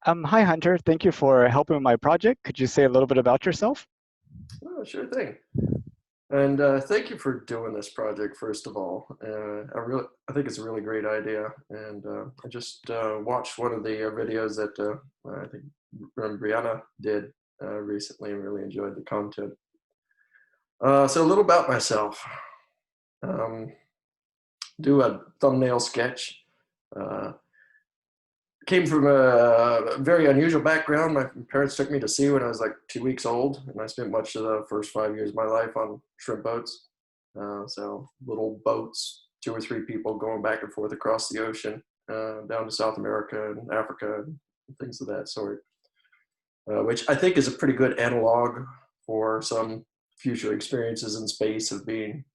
Hi, Hunter. Thank you for helping with my project. Could you say a little bit about yourself? Oh, sure thing. And thank you for doing this project, first of all. I think it's a really great idea. And I just watched one of the videos that I think Brianna did recently and really enjoyed the content. So a little about myself. Um, do a thumbnail sketch. Uh, Came from a very unusual background. My parents took me to sea when I was like 2 weeks old, and I spent much of the first 5 years of my life on shrimp boats. So little boats, two or three people going back and forth across the ocean, down to South America and Africa and things of that sort, which I think is a pretty good analog for some future experiences in space of being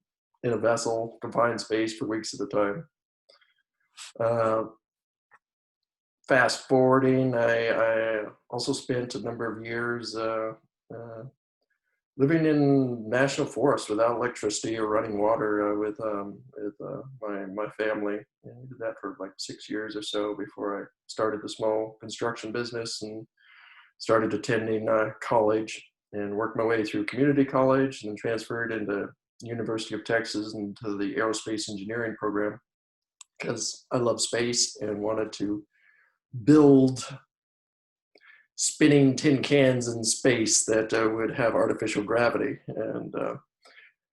in a vessel, confined space for weeks at a time. Uh, Fast forwarding, I also spent a number of years uh, living in national forest without electricity or running water with my family. And I did that for like 6 years or so before I started the small construction business and started attending college and worked my way through community college and then transferred into University of Texas into the aerospace engineering program because I love space and wanted to build spinning tin cans in space that would have artificial gravity. And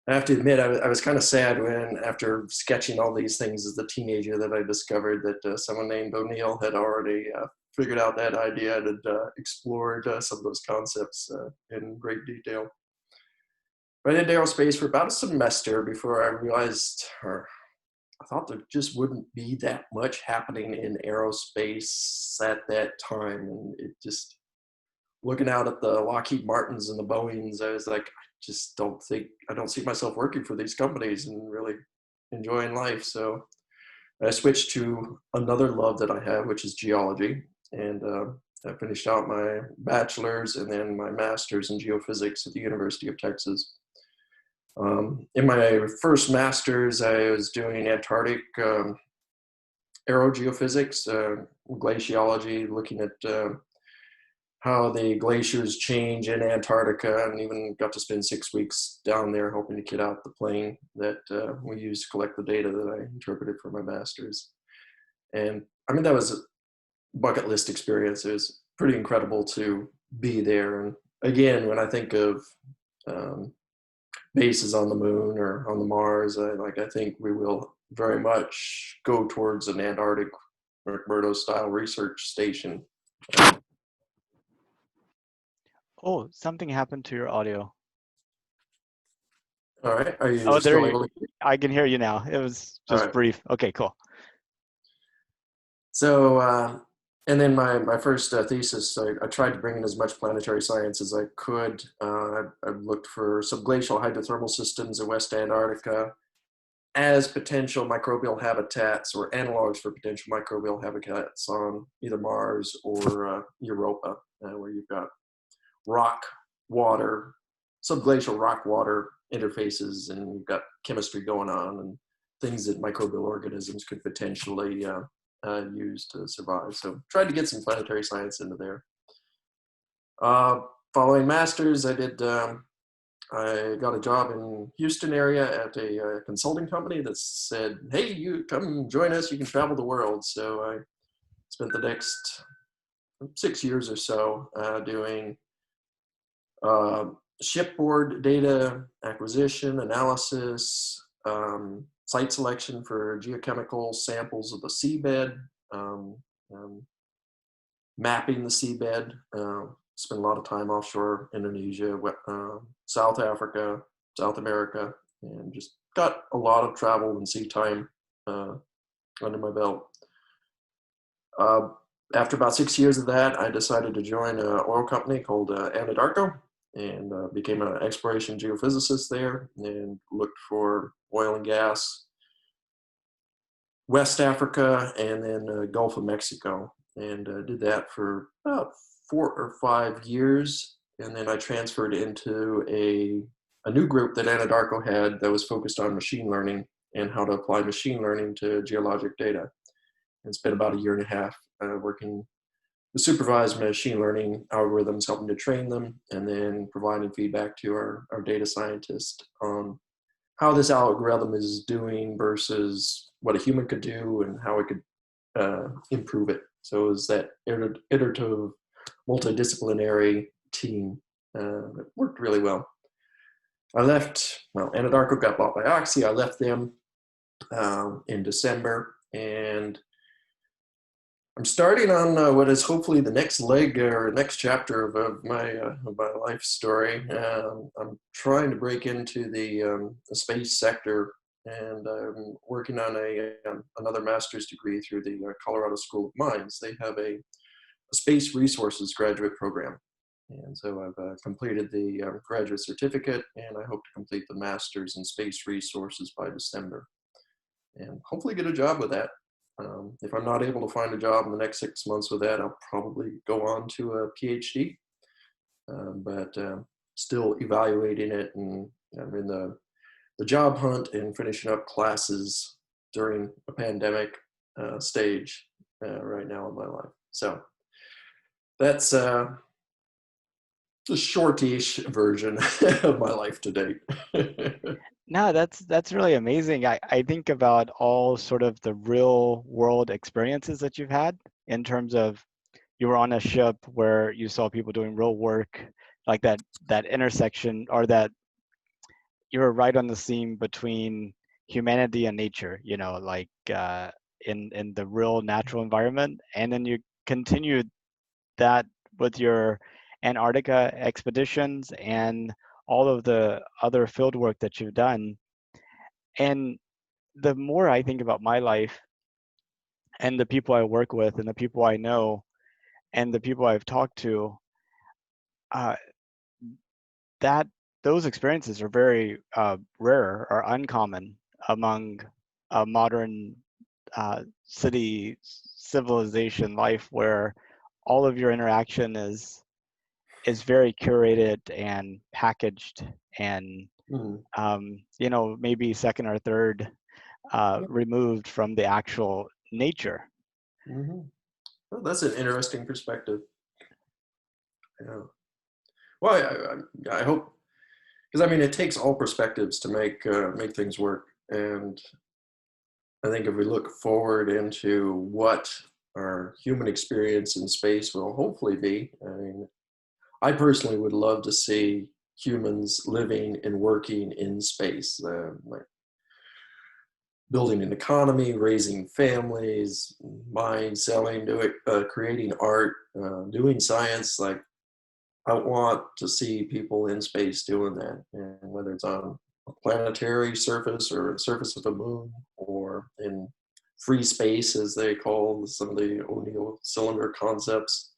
I have to admit, I was kind of sad when, after sketching all these things as a teenager, that I discovered that someone named O'Neill had already figured out that idea and had explored some of those concepts in great detail. But I did aerospace for about a semester before I realized, or I thought there just wouldn't be that much happening in aerospace at that time. And it just, looking out at the Lockheed Martins and the Boeings, I was like, I don't see myself working for these companies and really enjoying life. So I switched to another love that I have, which is geology. And I finished out my bachelor's and then my master's in geophysics at the University of Texas. In my first master's, I was doing Antarctic aerogeophysics, glaciology, looking at how the glaciers change in Antarctica, and even got to spend 6 weeks down there helping to kit out the plane that we used to collect the data that I interpreted for my master's. And I mean, that was a bucket list experience. It was pretty incredible to be there. And again, when I think of um, bases on the moon or on the Mars, I think we will very much go towards an Antarctic McMurdo style research station. Oh, something happened to your audio. All right, are Oh, you there still you, able to? I can hear you now. It was All just right. brief. Okay, cool. So, and then my first thesis, I tried to bring in as much planetary science as I could. I looked for subglacial hydrothermal systems in West Antarctica as potential microbial habitats or analogs for potential microbial habitats on either Mars or Europa, where you've got rock, water, subglacial rock water interfaces, and you've got chemistry going on and things that microbial organisms could potentially use to survive. So tried to get some planetary science into there. Uh, Following masters, I got a job in Houston area at a consulting company that said, "Hey, you come join us. You can travel the world." So I spent the next 6 years or so doing uh, shipboard data acquisition, analysis, site selection for geochemical samples of the seabed, um, um, mapping the seabed. Spent a lot of time offshore Indonesia, South Africa, South America, and just got a lot of travel and sea time uh, under my belt. Uh, After about 6 years of that, I decided to join an oil company called Anadarko and became an exploration geophysicist there and looked for oil and gas, West Africa, and then Gulf of Mexico. And did that for about 4 or 5 years. And then I transferred into a new group that Anadarko had that was focused on machine learning and how to apply machine learning to geologic data. And spent about a year and a half working with supervised machine learning algorithms, helping to train them, and then providing feedback to our data scientist on how this algorithm is doing versus what a human could do and how it could improve it. So it was that iterative, multidisciplinary team that worked really well. I left, well, Anadarko got bought by Oxy. I left them in December, and I'm starting on what is hopefully the next leg or next chapter of my life story. I'm trying to break into the space sector, and I'm working on another master's degree through the Colorado School of Mines. They have a space resources graduate program. And so I've completed the graduate certificate, and I hope to complete the master's in space resources by December, and hopefully get a job with that. If I'm not able to find a job in the next 6 months with that, I'll probably go on to a PhD, but still evaluating it, and I'm in the job hunt and finishing up classes during a pandemic stage right now in my life. So that's the shortish version of my life to date. No, that's really amazing. I think about all sort of the real world experiences that you've had in terms of you were on a ship where you saw people doing real work, like that intersection, or that you were right on the seam between humanity and nature, you know, like in the real natural environment. And then you continued that with your Antarctica expeditions and all of the other field work that you've done. And the more I think about my life and the people I work with and the people I know and the people I've talked to, uh, that those experiences are very rare or uncommon among a modern city civilization life, where all of your interaction is very curated and packaged and Mhm. you know, maybe second or third removed from the actual nature. Mm-hmm. Well, that's an interesting perspective. Yeah. Well, I hope, because I mean, it takes all perspectives to make things work. And I think if we look forward into what our human experience in space will hopefully be, I mean, I personally would love to see humans living and working in space, like building an economy, raising families, buying, selling, doing, creating art, doing science. Like, I want to see people in space doing that, and whether it's on a planetary surface or the surface of the moon or in free space, as they call some of the O'Neill cylinder concepts.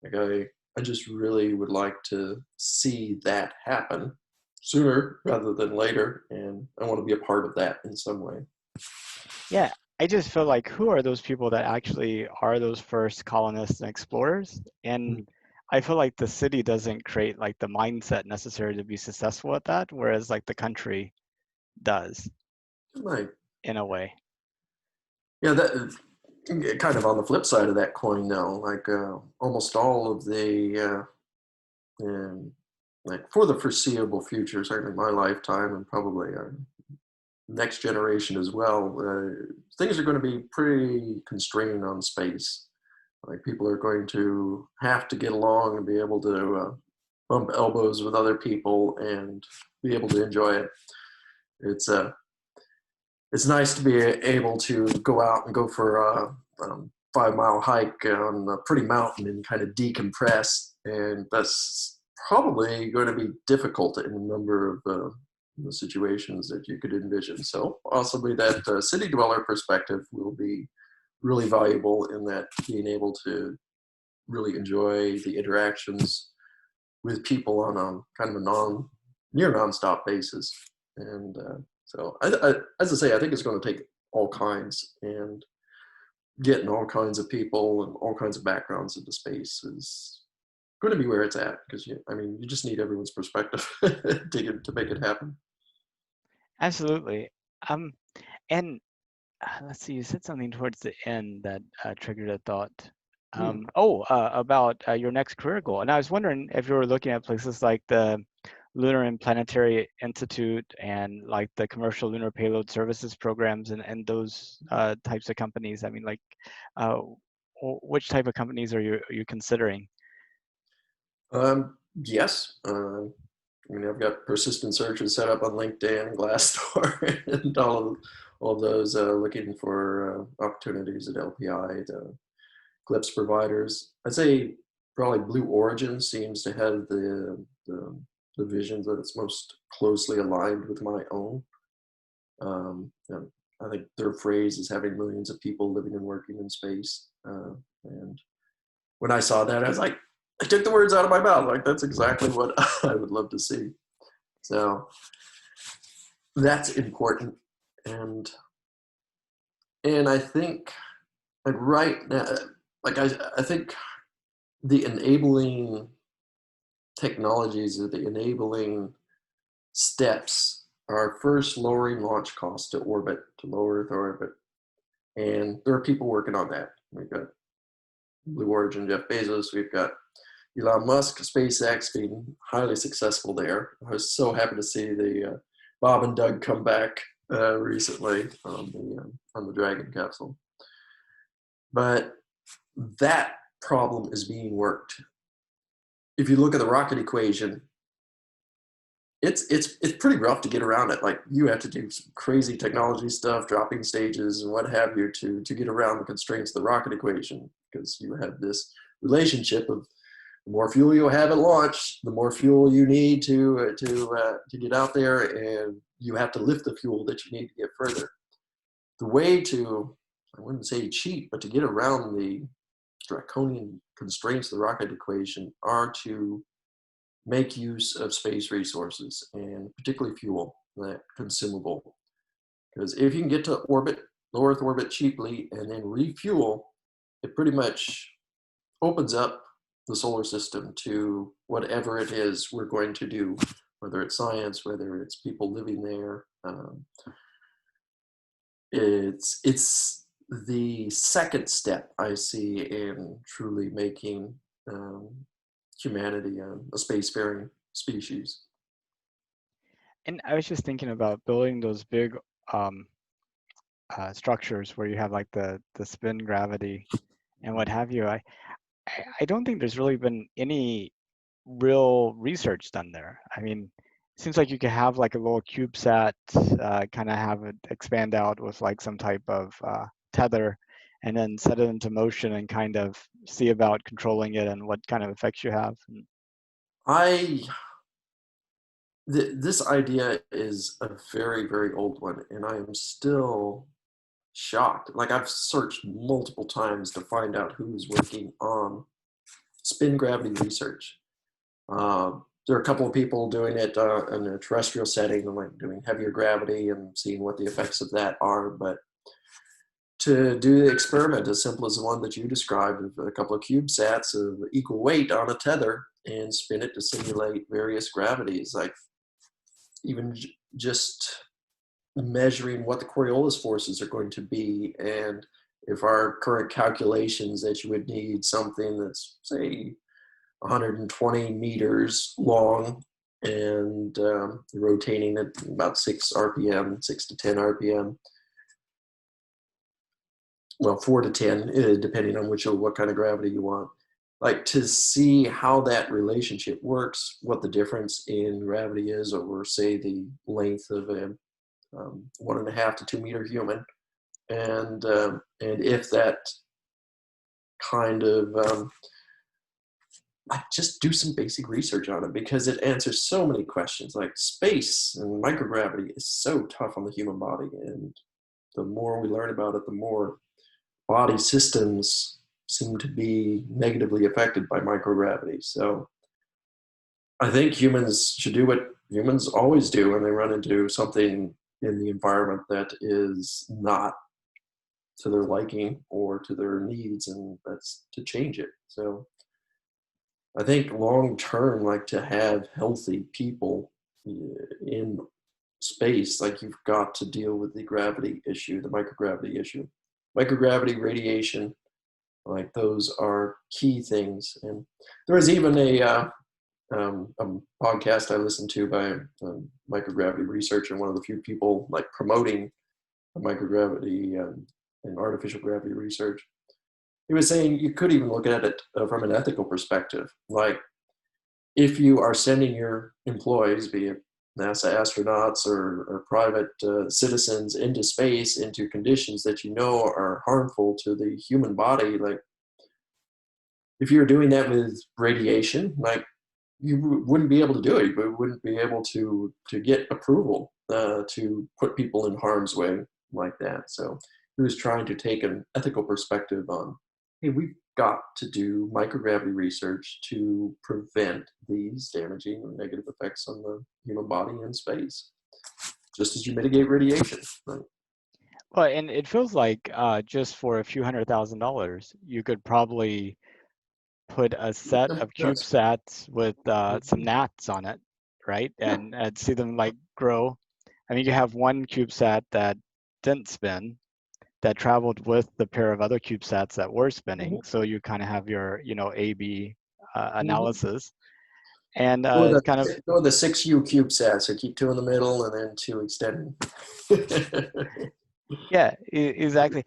Like, I just really would like to see that happen sooner rather than later, and I want to be a part of that in some way. Yeah, I just feel like who are those people that actually are those first colonists and explorers? And I feel like the city doesn't create like the mindset necessary to be successful at that, whereas like the country does Right. in a way. Yeah, that kind of on the flip side of that coin, though, like almost all of and like for the foreseeable future, certainly my lifetime and probably our next generation as well, things are going to be pretty constrained on space. Like, people are going to have to get along and be able to bump elbows with other people and be able to enjoy it. It's it's nice to be able to go out and go for a 5 mile hike on a pretty mountain and kind of decompress. And that's probably going to be difficult in a number of the situations that you could envision. So possibly that city dweller perspective will be really valuable in that being able to really enjoy the interactions with people on a kind of a near nonstop basis. And so, as I say, I think it's going to take all kinds, and getting all kinds of people and all kinds of backgrounds into space is going to be where it's at. Because I mean, you just need everyone's perspective to make it happen. Absolutely. Um, and let's see, you said something towards the end that triggered a thought. Hmm. About your next career goal. And I was wondering if you were looking at places like the Lunar and Planetary Institute and like the Commercial Lunar Payload Services programs and those types of companies. I mean, like, uh, which type of companies are you considering? Yes. I mean, I've got persistent searches set up on LinkedIn, Glassdoor, and all those looking for opportunities at LPI, the CLIPS providers. I'd say probably Blue Origin seems to have the vision that it's most closely aligned with my own. And I think their phrase is having millions of people living and working in space. And when I saw that, I was like, I took the words out of my mouth. Like, that's exactly what I would love to see. So that's important. And and I think like right now, like I think the enabling technologies or the enabling steps are first lowering launch costs to orbit, to low Earth orbit. And there are people working on that. We've got Blue Origin, Jeff Bezos. We've got Elon Musk, SpaceX being highly successful there. I was so happy to see the Bob and Doug come back recently on the Dragon capsule. But that problem is being worked. If you look at the rocket equation, it's pretty rough to get around it. Like you have to do some crazy technology stuff, dropping stages and what have you to get around the constraints of the rocket equation, because you have this relationship of the more fuel you have at launch, the more fuel you need to get out there, and you have to lift the fuel that you need to get further. The way to, I wouldn't say cheat, but to get around the draconian constraints of the rocket equation are to make use of space resources and particularly fuel, that consumable. Because if you can get to orbit, low Earth orbit cheaply and then refuel, it pretty much opens up the solar system to whatever it is we're going to do, whether it's science, whether it's people living there. It's the second step I see in truly making um, humanity a spacefaring species. And I was just thinking about building those big um, structures where you have like the spin gravity and what have you. I don't think there's really been any real research done there. I mean, it seems like you could have like a little CubeSat, kind of have it expand out with like some type of tether, and then set it into motion and kind of see about controlling it and what kind of effects you have. I this idea is a very very old one, and I am still shocked. Like I've searched multiple times to find out who's working on spin gravity research. There are a couple of people doing it in a terrestrial setting, like doing heavier gravity and seeing what the effects of that are. But to do the experiment as simple as the one that you described, of a couple of CubeSats of equal weight on a tether and spin it to simulate various gravities, like even just measuring what the Coriolis forces are going to be, and if our current calculations that you would need something that's say 120 meters long and rotating at about 6 RPM, 6 to 10 RPM, well, 4 to 10, depending on what kind of gravity you want. Like to see how that relationship works, what the difference in gravity is over, say, the length of a 1.5 to 2 meter human, and if that kind of like just do some basic research on it, because it answers so many questions. Like space and microgravity is so tough on the human body, and the more we learn about it, the more body systems seem to be negatively affected by microgravity. So I think humans should do what humans always do when they run into something in the environment that is not to their liking or to their needs, and that's to change it. So I think long term, like to have healthy people in space, like you've got to deal with the gravity issue, the microgravity issue. Microgravity, radiation, Like those are key things. And there was even a podcast I listened to by microgravity research, and one of the few people like promoting microgravity and artificial gravity research. He was saying you could even look at it from an ethical perspective. Like if you are sending your employees, be it NASA astronauts or private citizens, into space, into conditions that you know are harmful to the human body, like if you're doing that with radiation, like you wouldn't be able to do it. You wouldn't be able to get approval to put people in harm's way like that. So he was trying to take an ethical perspective on, hey, we've got to do microgravity research to prevent these damaging or negative effects on the human body in space, just as you mitigate radiation. Right? Well, and it feels like just for a few $100,000, you could probably put a set of Yes. CubeSats with some Mhm. gnats on it, right? Yeah. And see them like grow. I mean, you have one CubeSat that didn't spin, that traveled with the pair of other CubeSats that were spinning. Mhm. So you kind of have your, A/B Mhm. analysis, and Go with kind of, the, go with the 6U CubeSat. So keep two in the middle and then two extending. yeah, exactly.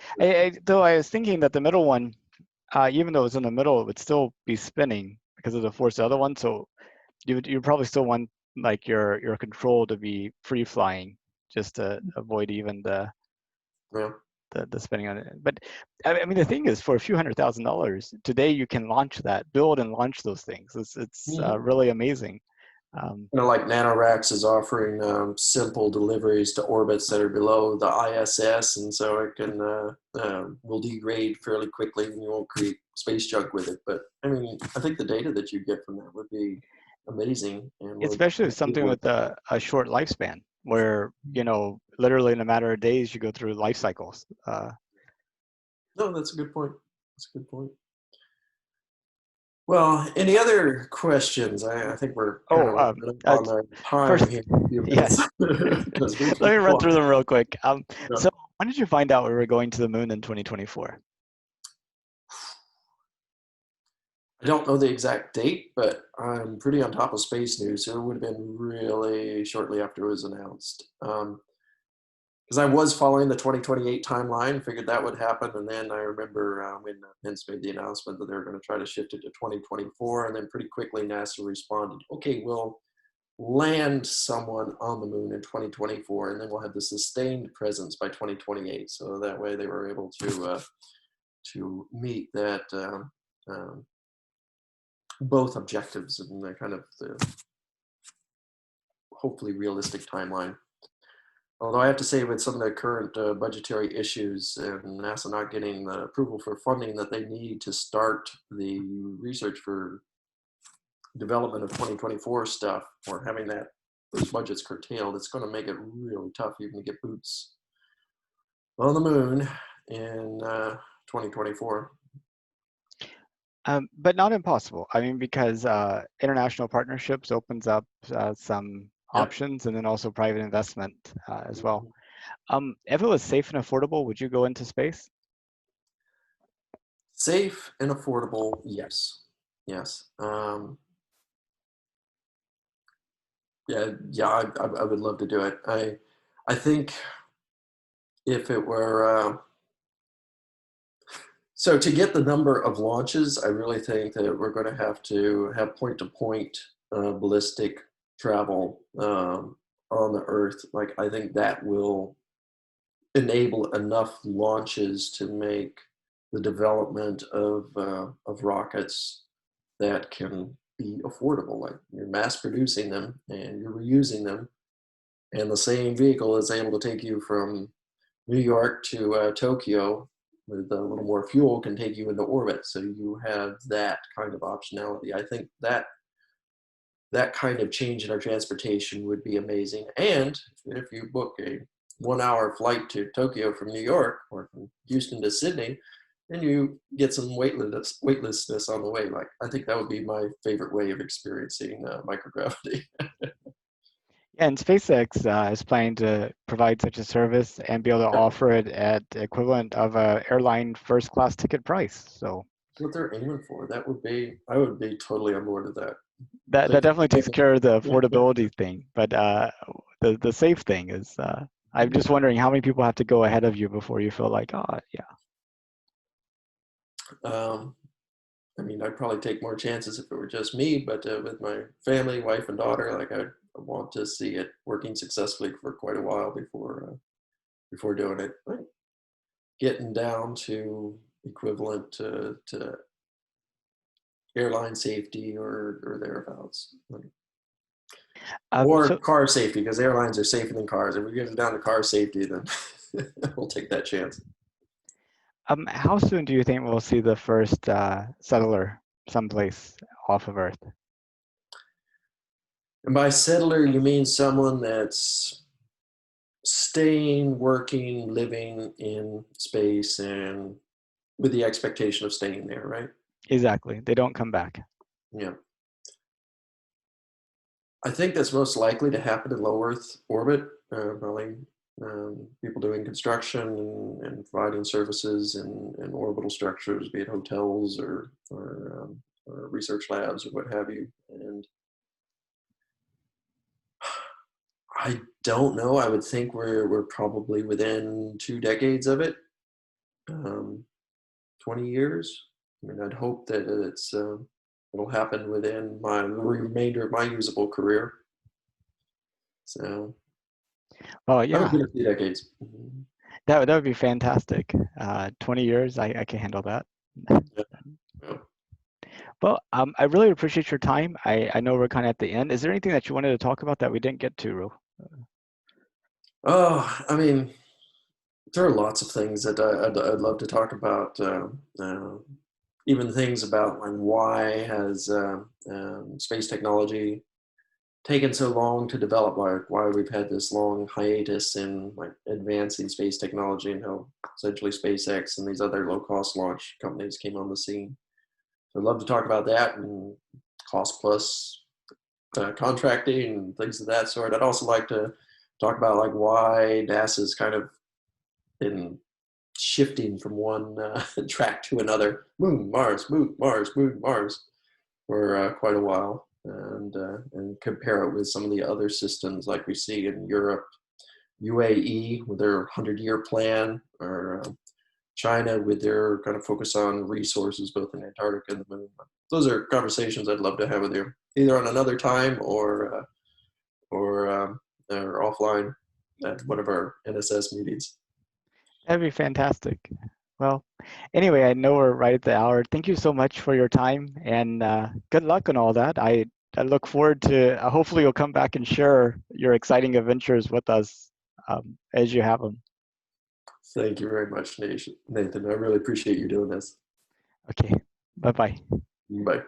Though I was thinking that the middle one, even though it's in the middle, it would still be spinning because of the force of the other one. So you probably still want like your control to be free flying, just to avoid even Yeah. the spending on it. But I mean, the thing is, for a few $100,000 today, you can launch that, build and launch those things. It's Mhm. really amazing. Um, Like NanoRacks is offering simple deliveries to orbits that are below the ISS, and so it can will degrade fairly quickly, and you won't create space junk with it. But I mean, I think the data that you get from that would be amazing, and would Especially with be something able with a short lifespan, where literally in a matter of days you go through life cycles. No, that's a good point. That's a good point. Well, any other questions? I think we're kind Oh, of running up uh, on our time first, here in a few yeah. minutes because we Let keep me run through flying. them real quick. Yeah. So when did you find out we were going to the moon in 2024? I don't know the exact date, but I'm pretty on top of space news, so it would have been really shortly after it was announced. Because I was following the 2028 timeline, figured that would happen, and then I remember when Pence made the announcement that they were going to try to shift it to 2024, and then pretty quickly NASA responded, "Okay, we'll land someone on the moon in 2024, and then we'll have the sustained presence by 2028." So that way, they were able to meet that. Both objectives and the kind of the hopefully realistic timeline. Although I have to say, with some of the current budgetary issues and NASA not getting the approval for funding that they need to start the research for development of 2024 stuff, or having those budgets curtailed, it's going to make it really tough even to get boots on the moon in 2024. But not impossible. I mean, because international partnerships opens up some Yep. options, and then also private investment as well. If it was safe and affordable, would you go into space? Safe and affordable, yes, yes. Yeah, I would love to do it. I think if it were so to get the number of launches, I really think that we're going to have point to point ballistic travel on the Earth. Like I think that will enable enough launches to make the development of rockets that can be affordable. Like you're mass producing them and you're reusing them, and the same vehicle is able to take you from New York to Tokyo with a little more fuel can take you into orbit. So you have that kind of optionality. I think that kind of change in our transportation would be amazing. And if you book a 1 hour flight to Tokyo from New York or from Houston to Sydney, then you get some weightlessness on the way. Like I think that would be my favorite way of experiencing microgravity. Yeah, and SpaceX is planning to provide such a service and be able to Yeah. offer it at the equivalent of a airline first class ticket price. So what they're aiming for. I would be totally on board with that. That Thank definitely takes care of the you. affordability thing, but the safe thing is I'm just wondering how many people have to go ahead of you before you feel like, oh yeah. Um, I mean, I'd probably take more chances if it were just me, but with my family, wife and daughter, like I want to see it working successfully for quite a while before doing it. Like getting down to equivalent to airline safety or thereabouts. Or So car safety, because airlines are safer than cars. If we get it down to car safety, then we'll take that chance. how soon do you think we'll see the first settler someplace off of Earth? And by settler, you mean someone that's staying, working, living in space, and with the expectation of staying there, right? Exactly. They don't come back. Yeah. I think that's most likely to happen in low Earth orbit. Probably people doing construction and providing services in orbital structures, be it hotels or research labs or what have you. And I don't know. I would think we're probably within 2 decades of it, 20 years. I mean, I'd hope that it'll happen within the remainder of my usable career. So Oh I would yeah, give it 2 decades. Mhm. that would be fantastic. 20 years, I can handle that. Yeah, yeah. Well, I really appreciate your time. I know we're kind of at the end. Is there anything that you wanted to talk about that we didn't get to, Ru? Oh, I mean, there are lots of things that I'd love to talk about. Even things about like why has space technology taken so long to develop, like why we've had this long hiatus in like advancing space technology and how essentially SpaceX and these other low cost launch companies came on the scene. So I'd love to talk about that and cost plus contracting and things of that sort. I'd also like to talk about like why NASA's kind of been shifting from one track to another, moon, Mars, moon, Mars, moon, Mars, for quite a while, and compare it with some of the other systems like we see in Europe, UAE with their 100-year plan, or China with their kind of focus on resources both in Antarctica and the moon. Those are conversations I'd love to have with you, either on another time or offline at one of our NSS meetings. That'd be fantastic. Well, anyway, I know we're right at the hour. Thank you so much for your time and good luck on all that. I look forward to, hopefully you'll come back and share your exciting adventures with us as you have them. Thank you very much, Nathan. I really appreciate you doing this. Okay, bye-bye. Bye.